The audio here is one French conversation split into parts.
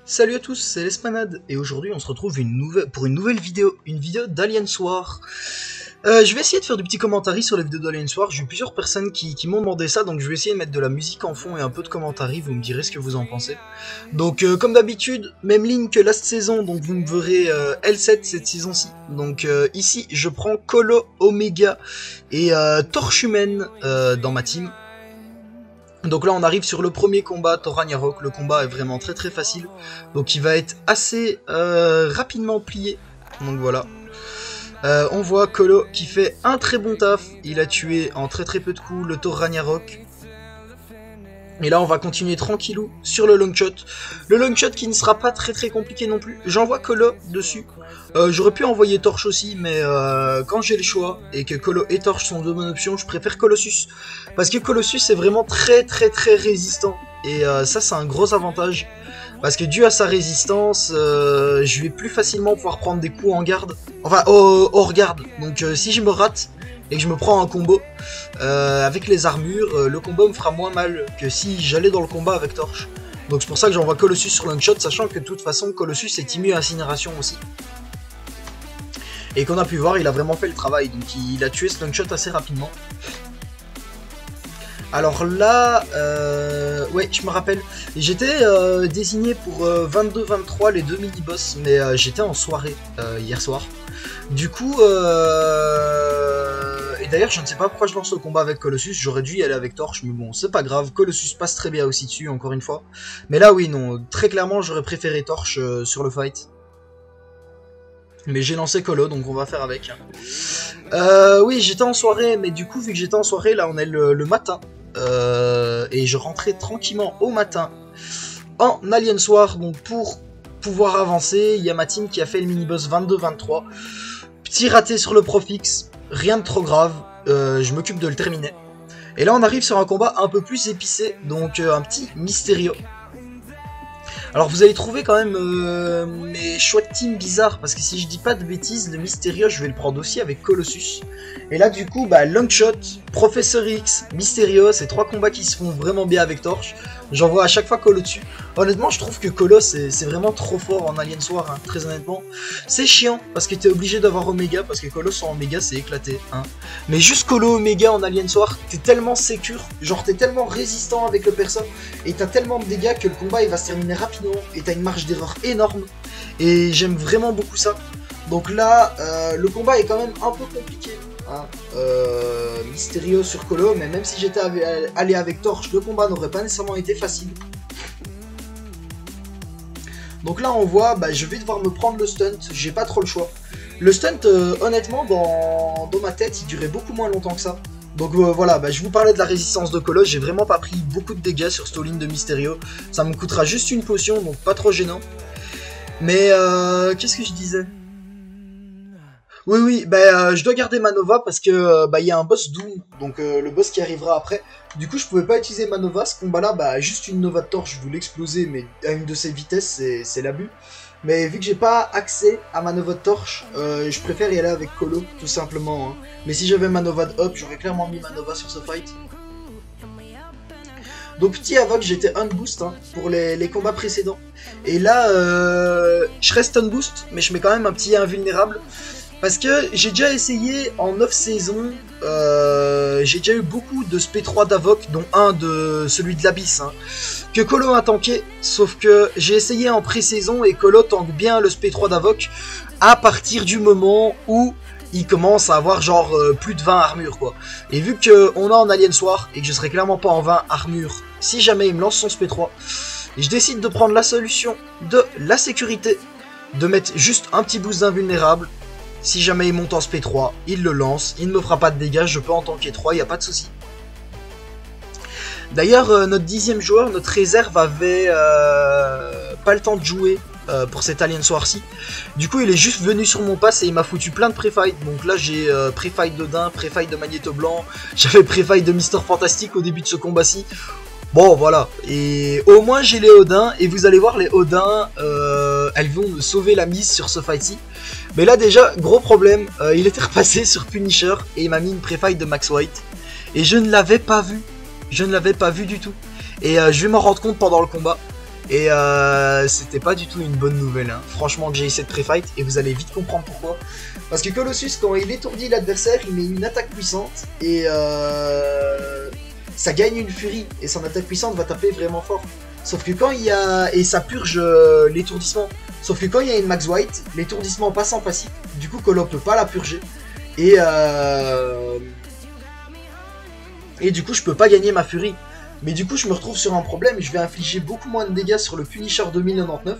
Salut à tous, c'est l'Espanade et aujourd'hui on se retrouve pour une nouvelle vidéo, une vidéo d'Alien Soir. Je vais essayer de faire du petit commentary sur les vidéos d'Alien Soir. J'ai eu plusieurs personnes qui m'ont demandé ça, donc je vais essayer de mettre de la musique en fond et un peu de commentary, vous me direz ce que vous en pensez. Donc comme d'habitude, même ligne que last saison, donc vous me verrez L7 cette saison-ci. Donc ici je prends Colo, Omega et Torche Humaine dans ma team. Donc là on arrive sur le premier combat, Thor Ragnarok. Le combat est vraiment très facile, donc il va être assez rapidement plié. Donc voilà, on voit Colo qui fait un très bon taf, il a tué en très peu de coups le Thor Ragnarok. Et là on va continuer tranquillou sur le long shot. Le long shot qui ne sera pas très compliqué non plus. J'envoie Colo dessus. J'aurais pu envoyer Torche aussi, mais quand j'ai le choix et que Colo et Torche sont deux bonnes options, je préfère Colossus. Parce que Colossus est vraiment très résistant. Et ça c'est un gros avantage. Parce que dû à sa résistance, je vais plus facilement pouvoir prendre des coups en garde. Enfin hors garde. Donc si je me rate et que je me prends un combo avec les armures, le combo me fera moins mal que si j'allais dans le combat avec Torche. Donc c'est pour ça que j'envoie Colossus sur Longshot, sachant que de toute façon Colossus est immu à Incinération aussi. Et qu'on a pu voir, il a vraiment fait le travail, donc il a tué ce Longshot assez rapidement. Alors là, ouais, je me rappelle, j'étais désigné pour 22-23 les deux mini-boss, mais j'étais en soirée hier soir. Du coup, et d'ailleurs je ne sais pas pourquoi je lance le combat avec Colossus, j'aurais dû y aller avec Torche, mais bon, c'est pas grave, Colossus passe très bien aussi dessus, encore une fois. Mais là oui, non, très clairement j'aurais préféré Torche sur le fight. Mais j'ai lancé Colo, donc on va faire avec. Oui, j'étais en soirée, mais du coup, vu que j'étais en soirée, là on est le matin. Et je rentrais tranquillement au matin en Alien Soir, donc pour pouvoir avancer, il y a ma team qui a fait le mini-boss 22-23. Petit raté sur le Profix, rien de trop grave, je m'occupe de le terminer. Et là on arrive sur un combat un peu plus épicé, donc un petit Mysterio. Alors vous allez trouver quand même mes choix de team bizarres, parce que si je dis pas de bêtises, le Mysterio je vais le prendre aussi avec Colossus. Et là du coup, bah, Longshot, Professeur X, Mysterio, c'est trois combats qui se font vraiment bien avec Torche. J'envoie à chaque fois Colo dessus. Honnêtement je trouve que Colo c'est vraiment trop fort en Alien Soir, hein, très honnêtement. C'est chiant, parce que t'es obligé d'avoir Omega, parce que Colo sans Omega c'est éclaté. Hein. Mais juste Colo Omega en Alien Soir, t'es tellement sécure, genre t'es tellement résistant avec le perso, et t'as tellement de dégâts que le combat il va se terminer rapidement, et t'as une marge d'erreur énorme, et j'aime vraiment beaucoup ça. Donc là, le combat est quand même un peu compliqué. Hein. Mysterio sur Colo, mais même si j'étais allé avec Torche, le combat n'aurait pas nécessairement été facile. Donc là on voit, bah, je vais devoir me prendre le stunt, j'ai pas trop le choix. Le stunt, honnêtement, dans ma tête, il durait beaucoup moins longtemps que ça. Donc voilà, bah, je vous parlais de la résistance de Colo, j'ai vraiment pas pris beaucoup de dégâts sur cette all-in de Mysterio. Ça me coûtera juste une potion, donc pas trop gênant. Mais qu'est-ce que je disais ? Oui, bah, je dois garder Manova parce que bah, y a un boss Doom, donc le boss qui arrivera après. Du coup je pouvais pas utiliser Manova, ce combat là, bah, juste une Nova de Torche, je voulais l'exploser, mais à une de ses vitesses c'est l'abus. Mais vu que j'ai pas accès à ma Nova de Torche, je préfère y aller avec Colo, tout simplement. Hein. Mais si j'avais ma Nova de Hop, j'aurais clairement mis ma Nova sur ce fight. Donc petit avoc, j'étais unboost hein, pour les combats précédents. Et là, je reste unboost, mais je mets quand même un petit invulnérable. Parce que j'ai déjà essayé en 9 saisons, j'ai déjà eu beaucoup de SP3 d'Avoc, dont un de celui de l'Abysse, hein, que Colo a tanké, sauf que j'ai essayé en pré-saison et Colo tank bien le SP3 d'Avoc à partir du moment où il commence à avoir genre plus de 20 armures quoi. Et vu qu'on est en Alien Soir et que je serai clairement pas en 20 armures si jamais il me lance son SP3, je décide de prendre la solution de la sécurité, de mettre juste un petit boost d'invulnérable. Si jamais il monte en SP3, il le lance, il ne me fera pas de dégâts, je peux en tanker 3, il n'y a pas de souci. D'ailleurs, notre 10e joueur, notre réserve avait pas le temps de jouer pour cet Alien Soir-ci. Du coup, il est juste venu sur mon pass et il m'a foutu plein de pré-fight. Donc là, j'ai pré-fight d'Odin, pré-fight de Magneto Blanc, j'avais pré-fight de Mister Fantastique au début de ce combat-ci. Bon voilà, et au moins j'ai les Odins, et vous allez voir les Odins, elles vont me sauver la mise sur ce fight-ci. Mais là déjà, gros problème, il était repassé sur Punisher, et il m'a mis une pré-fight de Max White. Et je ne l'avais pas vu du tout. Et je vais m'en rendre compte pendant le combat. Et c'était pas du tout une bonne nouvelle, hein. Franchement, que j'ai essayé de pré-fight, et vous allez vite comprendre pourquoi. Parce que Colossus, quand il étourdit l'adversaire, il met une attaque puissante, et ça gagne une furie, et son attaque puissante va taper vraiment fort. Sauf que quand il y a... Et ça purge l'étourdissement. Sauf que quand il y a une Max White, l'étourdissement passe en passif, du coup Colo peut pas la purger, et du coup je peux pas gagner ma furie. Mais du coup, je me retrouve sur un problème et je vais infliger beaucoup moins de dégâts sur le Punisher 2099.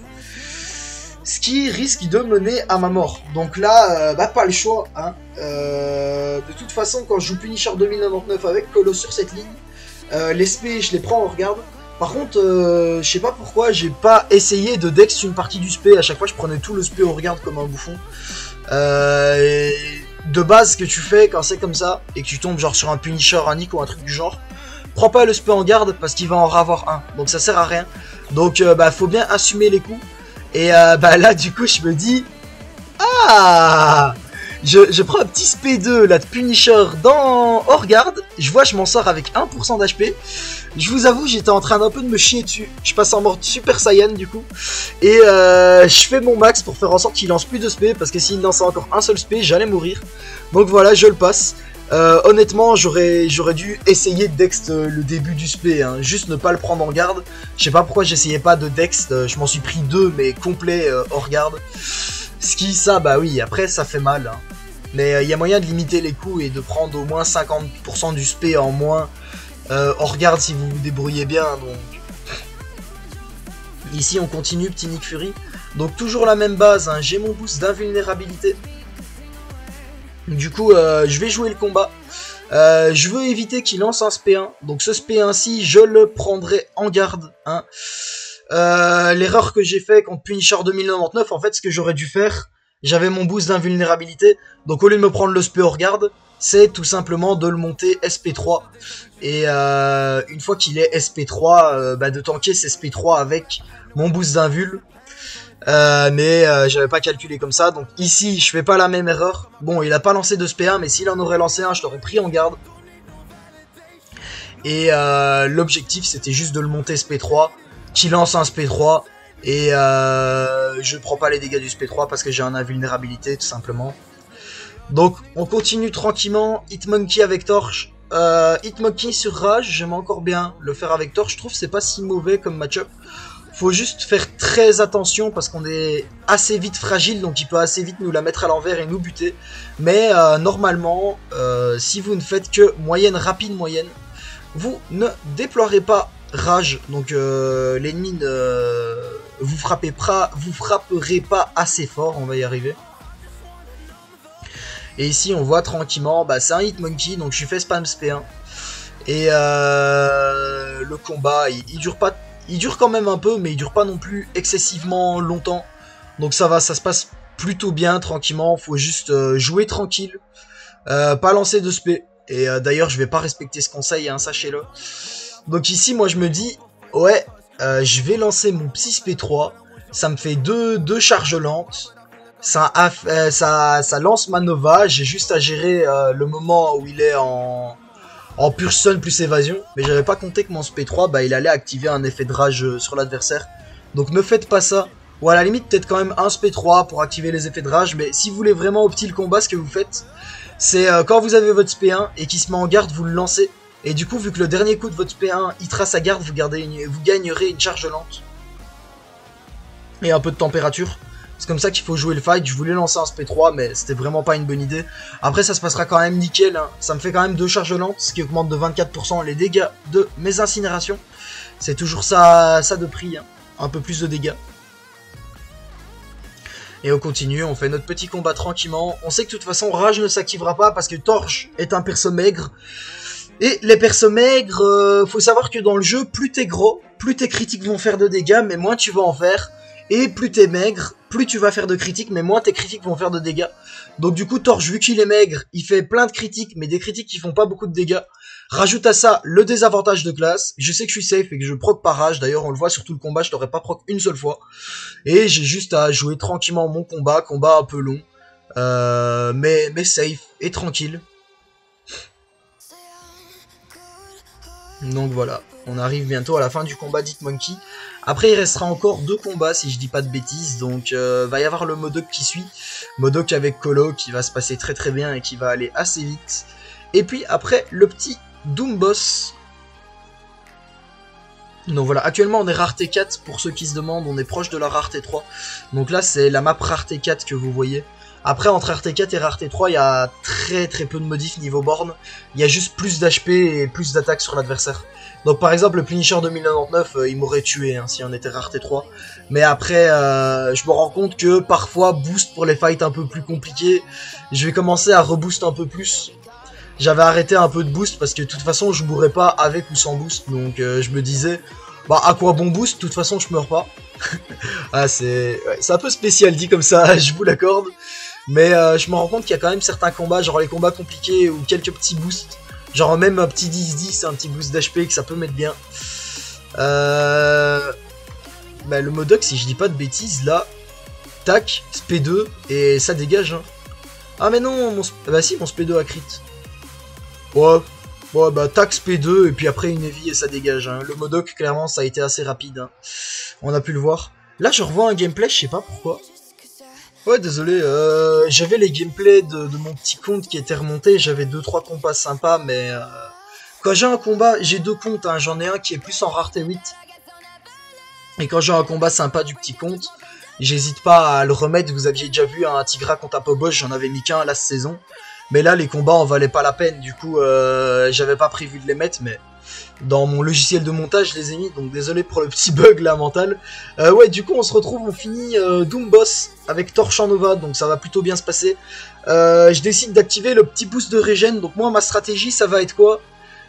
Ce qui risque de mener à ma mort. Donc là, pas le choix. Hein. De toute façon, quand je joue Punisher 2099 avec Colo sur cette ligne, les spé, je les prends en regarde. Par contre, je sais pas pourquoi, j'ai pas essayé de dex une partie du spé. À chaque fois, je prenais tout le spé au regarde comme un bouffon. De base, ce que tu fais quand c'est comme ça, et que tu tombes genre sur un Punisher, un Nick ou un truc du genre, prends pas le spé en garde parce qu'il va en avoir un, donc ça sert à rien. Donc faut bien assumer les coups. Et là du coup je me dis, ah, je prends un petit spé 2 là de Punisher dans hors garde. Je vois je m'en sors avec 1% d'HP. Je vous avoue j'étais en train d'un peu de me chier dessus. Je passe en mode Super Saiyan du coup. Et je fais mon max pour faire en sorte qu'il lance plus de spé, parce que s'il lançait encore un seul spé j'allais mourir. Donc voilà, je le passe. Honnêtement, j'aurais dû essayer de dext le début du spé, hein, juste ne pas le prendre en garde. Je sais pas pourquoi j'essayais pas de dext, je m'en suis pris 2, mais complet hors garde. Ce qui, ça, bah oui, après ça fait mal. Hein. Mais il y a moyen de limiter les coups et de prendre au moins 50% du spé en moins hors garde si vous vous débrouillez bien. Donc ici on continue, petit Nick Fury. Donc toujours la même base, hein, j'ai mon boost d'invulnérabilité. Du coup, je vais jouer le combat. Je veux éviter qu'il lance un SP1. Donc ce SP1-ci, je le prendrai en garde. Hein. L'erreur que j'ai fait contre Punisher 2099, en fait, ce que j'aurais dû faire, j'avais mon boost d'invulnérabilité. Donc au lieu de me prendre le SP hors garde, c'est tout simplement de le monter SP3. Et une fois qu'il est SP3, de tanker ce SP3 avec mon boost d'invul. Mais j'avais pas calculé comme ça, donc ici je fais pas la même erreur. Bon, il a pas lancé de SP1, mais s'il en aurait lancé un, je l'aurais pris en garde. Et l'objectif c'était juste de le monter SP3, qui lance un SP3, et je prends pas les dégâts du SP3 parce que j'ai un invulnérabilité tout simplement. Donc on continue tranquillement, Hitmonkey avec Torche. Hitmonkey sur Rage, j'aime encore bien le faire avec Torche, je trouve que c'est pas si mauvais comme match-up. Faut juste faire très attention parce qu'on est assez vite fragile, donc il peut assez vite nous la mettre à l'envers et nous buter. Mais normalement, si vous ne faites que moyenne, rapide, moyenne, vous ne déploierez pas Rage. Donc l'ennemi vous frapperez pas assez fort, on va y arriver. Et ici on voit tranquillement, c'est un Hitmonkey, donc je suis fait spam SP1. Et le combat, il dure pas. Il dure quand même un peu, mais il dure pas non plus excessivement longtemps. Donc ça va, ça se passe plutôt bien, tranquillement. Faut juste jouer tranquille. Pas lancer de spé. Et d'ailleurs, je vais pas respecter ce conseil, hein, sachez-le. Donc ici, moi, je me dis, ouais, je vais lancer mon Psy Spé 3. Ça me fait deux charges lentes. Ça lance ma Nova. J'ai juste à gérer le moment où il est en pur stun plus évasion, mais j'avais pas compté que mon SP3 il allait activer un effet de rage sur l'adversaire. Donc ne faites pas ça. Ou à la limite peut-être quand même un SP3 pour activer les effets de rage, mais si vous voulez vraiment opti le combat, ce que vous faites, c'est quand vous avez votre SP1 et qu'il se met en garde, vous le lancez. Et du coup, vu que le dernier coup de votre SP1 il trace sa garde, vous gagnerez une charge lente. Et un peu de température. C'est comme ça qu'il faut jouer le fight. Je voulais lancer un SP3, mais c'était vraiment pas une bonne idée. Après, ça se passera quand même nickel. Hein. Ça me fait quand même 2 charges lentes, ce qui augmente de 24% les dégâts de mes incinérations. C'est toujours ça de prix. Hein. Un peu plus de dégâts. Et on continue, on fait notre petit combat tranquillement. On sait que de toute façon, Rage ne s'activera pas parce que Torche est un perso maigre. Et les persos maigres, faut savoir que dans le jeu, plus t'es gros, plus tes critiques vont faire de dégâts, mais moins tu vas en faire. Et plus t'es maigre, plus tu vas faire de critiques, mais moins tes critiques vont faire de dégâts. Donc du coup, Torche, vu qu'il est maigre, il fait plein de critiques, mais des critiques qui font pas beaucoup de dégâts. Rajoute à ça le désavantage de classe. Je sais que je suis safe et que je proc pas Rage. D'ailleurs, on le voit sur tout le combat, je l'aurais pas proc une seule fois. Et j'ai juste à jouer tranquillement mon combat un peu long. Mais safe et tranquille. Donc voilà, on arrive bientôt à la fin du combat d'Hitmonkey. Après il restera encore 2 combats si je dis pas de bêtises, donc va y avoir le Modok qui suit. Modok avec Colo qui va se passer très très bien et qui va aller assez vite. Et puis après le petit Doom Boss. Donc voilà, actuellement on est rareté 4 pour ceux qui se demandent, on est proche de la rareté 3. Donc là c'est la map rareté 4 que vous voyez. Après entre rareté 4 et rareté 3 il y a très peu de modifs niveau borne. Il y a juste plus d'HP et plus d'attaque sur l'adversaire. Donc par exemple le Punisher 2099 il m'aurait tué hein, si on était rareté 3. Mais après je me rends compte que parfois boost pour les fights un peu plus compliqués. Je vais commencer à reboost un peu plus. J'avais arrêté un peu de boost parce que de toute façon je mourrais pas avec ou sans boost. Donc je me disais, bah à quoi bon boost, de toute façon je meurs pas. Ah c'est un peu spécial dit comme ça, je vous l'accorde. Mais je me rends compte qu'il y a quand même certains combats, genre les combats compliqués ou quelques petits boosts. Genre même un petit 10-10, un petit boost d'HP que ça peut mettre bien. Bah le Modok si je dis pas de bêtises là, tac, SP2 et ça dégage hein. Ah mais non, bah si mon SP2 a crit. Ouais, bah tax P2 et puis après une heavy et ça dégage. Hein. Le Modok, clairement, ça a été assez rapide. Hein. On a pu le voir. Là, je revois un gameplay, je sais pas pourquoi. Ouais, désolé, j'avais les gameplays de mon petit compte qui étaient remontés. J'avais 2-3 combats sympas, mais quand j'ai un combat, j'ai 2 comptes. Hein. J'en ai un qui est plus en rareté 8. Et quand j'ai un combat sympa du petit compte, j'hésite pas à le remettre. Vous aviez déjà vu un Tigra contre un Pobosh, j'en avais mis qu'un la saison. Mais là, les combats en valaient pas la peine. Du coup, j'avais pas prévu de les mettre, mais dans mon logiciel de montage, je les ai mis. Donc, désolé pour le petit bug là, mental. Ouais, du coup, on se retrouve, on finit Doom Boss avec Torche en Nova. Donc, ça va plutôt bien se passer. Je décide d'activer le petit boost de régène. Donc, moi, ma stratégie, ça va être quoi?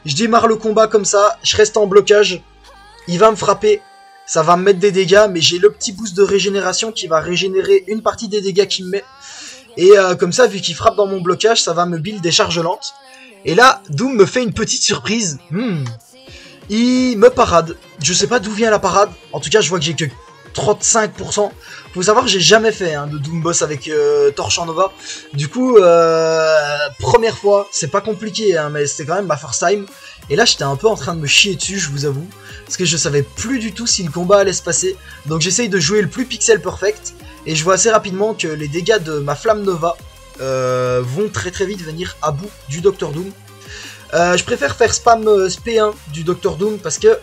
Je démarre le combat comme ça. Je reste en blocage. Il va me frapper. Ça va me mettre des dégâts. Mais j'ai le petit boost de régénération qui va régénérer une partie des dégâts qu'il me met. Et comme ça, vu qu'il frappe dans mon blocage, ça va me build des charges lentes. Et là, Doom me fait une petite surprise. Il me parade. Je sais pas d'où vient la parade. En tout cas, je vois que j'ai que 35%. Faut savoir que j'ai jamais fait hein, de Doom Boss avec Torche en Nova. Du coup, première fois, c'est pas compliqué, hein, mais c'était quand même ma first time. Et là, j'étais un peu en train de me chier dessus, je vous avoue. Parce que je savais plus du tout si le combat allait se passer. Donc j'essaye de jouer le plus pixel perfect. Et je vois assez rapidement que les dégâts de ma flamme Nova vont très vite venir à bout du Dr Doom. Je préfère faire spam SP1 du Dr Doom parce que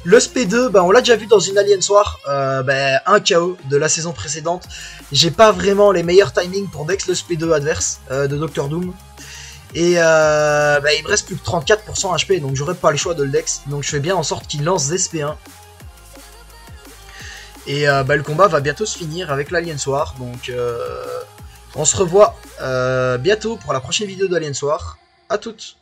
le SP2, bah, on l'a déjà vu dans une Alien Soir, un KO de la saison précédente. J'ai pas vraiment les meilleurs timings pour dex le SP2 adverse de Dr Doom. Et il me reste plus que 34% HP, donc j'aurais pas le choix de le dex. Donc je fais bien en sorte qu'il lance des SP1. Et le combat va bientôt se finir avec l'Alien Soir. Donc on se revoit bientôt pour la prochaine vidéo d'Alien Soir. À toutes.